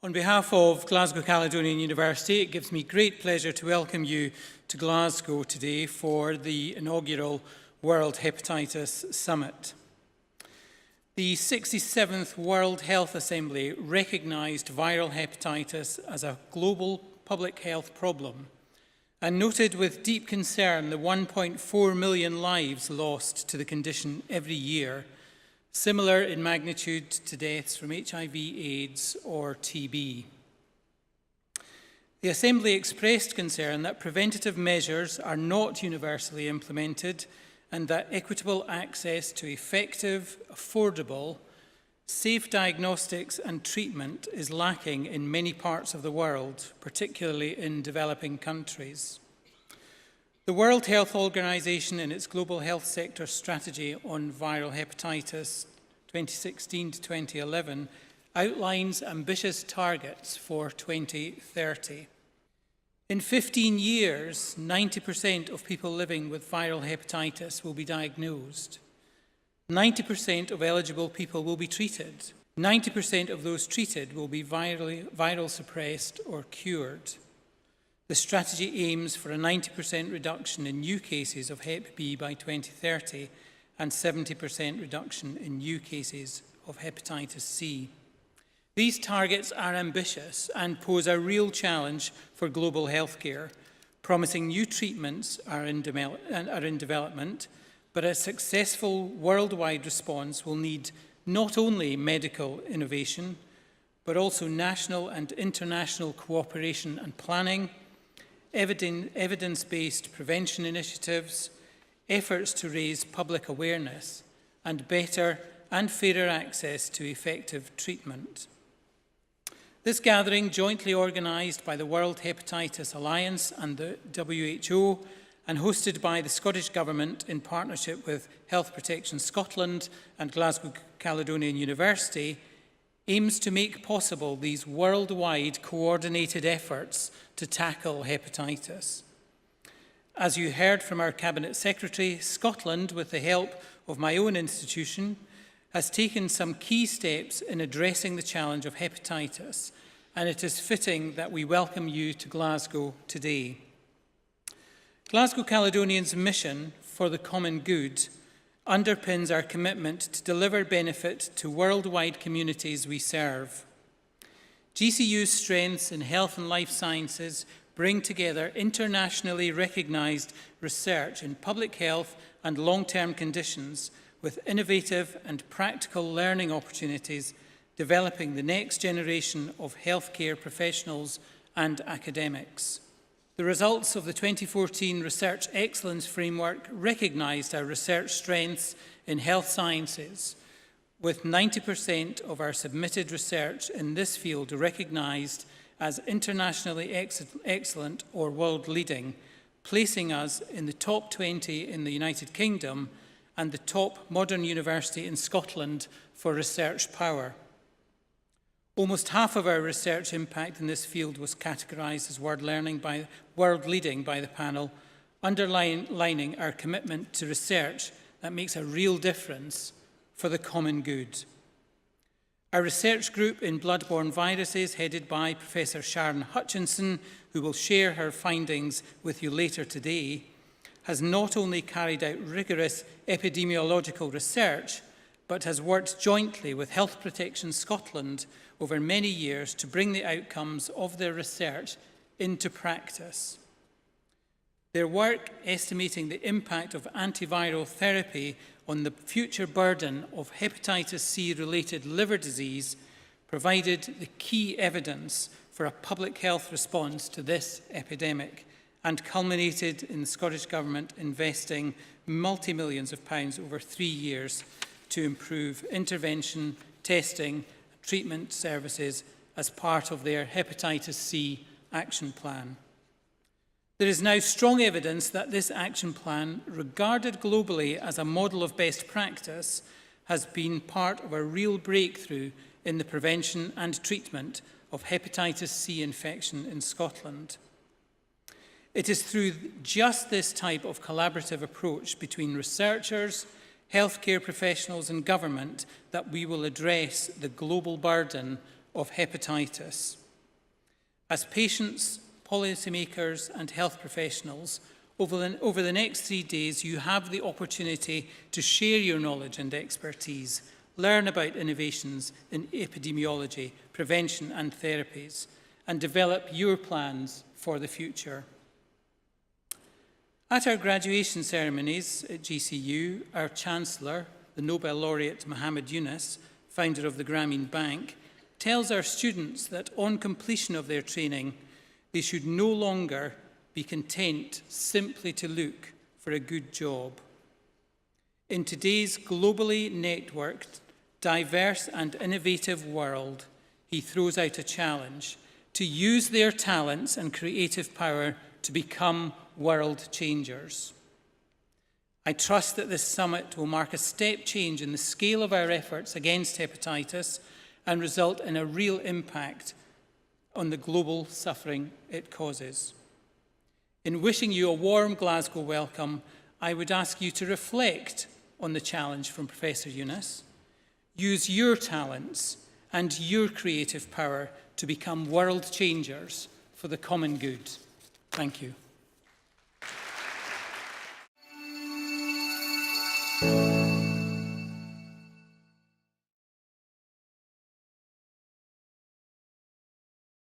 On behalf of Glasgow Caledonian University, it gives me great pleasure to welcome you to Glasgow today for the inaugural World Hepatitis Summit. The 67th World Health Assembly recognised viral hepatitis as a global public health problem and noted with deep concern the 1.4 million lives lost to the condition every year, similar in magnitude to deaths from HIV, AIDS or TB. The Assembly expressed concern that preventative measures are not universally implemented and that equitable access to effective, affordable, safe diagnostics and treatment is lacking in many parts of the world, particularly in developing countries. The World Health Organization, in its Global Health Sector Strategy on Viral Hepatitis 2016 to 2011, outlines ambitious targets for 2030. In 15 years, 90% of people living with viral hepatitis will be diagnosed. 90% of eligible people will be treated. 90% of those treated will be viral suppressed or cured. The strategy aims for a 90% reduction in new cases of Hep B by 2030 and 70% reduction in new cases of hepatitis C. These targets are ambitious and pose a real challenge for global healthcare. Promising new treatments are in development, but a successful worldwide response will need not only medical innovation, but also national and international cooperation and planning, evidence-based prevention initiatives, efforts to raise public awareness, and better and fairer access to effective treatment. This gathering, jointly organised by the World Hepatitis Alliance and the WHO, and hosted by the Scottish Government in partnership with Health Protection Scotland and Glasgow Caledonian University, aims to make possible these worldwide coordinated efforts to tackle hepatitis. As you heard from our Cabinet Secretary, Scotland, with the help of my own institution, has taken some key steps in addressing the challenge of hepatitis, and it is fitting that we welcome you to Glasgow today. Glasgow Caledonian's mission for the common good underpins our commitment to deliver benefit to worldwide communities we serve. GCU's strengths in health and life sciences bring together internationally recognised research in public health and long-term conditions with innovative and practical learning opportunities, developing the next generation of healthcare professionals and academics. The results of the 2014 Research Excellence Framework recognised our research strengths in health sciences, with 90% of our submitted research in this field recognised as internationally excellent or world-leading, placing us in the top 20 in the United Kingdom and the top modern university in Scotland for research power. Almost half of our research impact in this field was categorised as world-leading by the panel, underlining our commitment to research that makes a real difference for the common good. Our research group in blood-borne viruses, headed by Professor Sharon Hutchinson, who will share her findings with you later today, has not only carried out rigorous epidemiological research, but has worked jointly with Health Protection Scotland over many years to bring the outcomes of their research into practice. Their work estimating the impact of antiviral therapy on the future burden of hepatitis C-related liver disease provided the key evidence for a public health response to this epidemic and culminated in the Scottish Government investing multi-millions of pounds over 3 years to improve intervention, testing, and treatment services as part of their Hepatitis C action plan. There is now strong evidence that this action plan, regarded globally as a model of best practice, has been part of a real breakthrough in the prevention and treatment of hepatitis C infection in Scotland. It is through just this type of collaborative approach between researchers, healthcare professionals and government that we will address the global burden of hepatitis. As patients, policymakers and health professionals, over the next 3 days, you have the opportunity to share your knowledge and expertise, learn about innovations in epidemiology, prevention and therapies, and develop your plans for the future. At our graduation ceremonies at GCU, our Chancellor, the Nobel laureate Muhammad Yunus, founder of the Grameen Bank, tells our students that on completion of their training, they should no longer be content simply to look for a good job. In today's globally networked, diverse and innovative world, he throws out a challenge to use their talents and creative power to become world changers. I trust that this summit will mark a step change in the scale of our efforts against hepatitis and result in a real impact on the global suffering it causes. In wishing you a warm Glasgow welcome, I would ask you to reflect on the challenge from Professor Yunus. Use your talents and your creative power to become world changers for the common good. Thank you.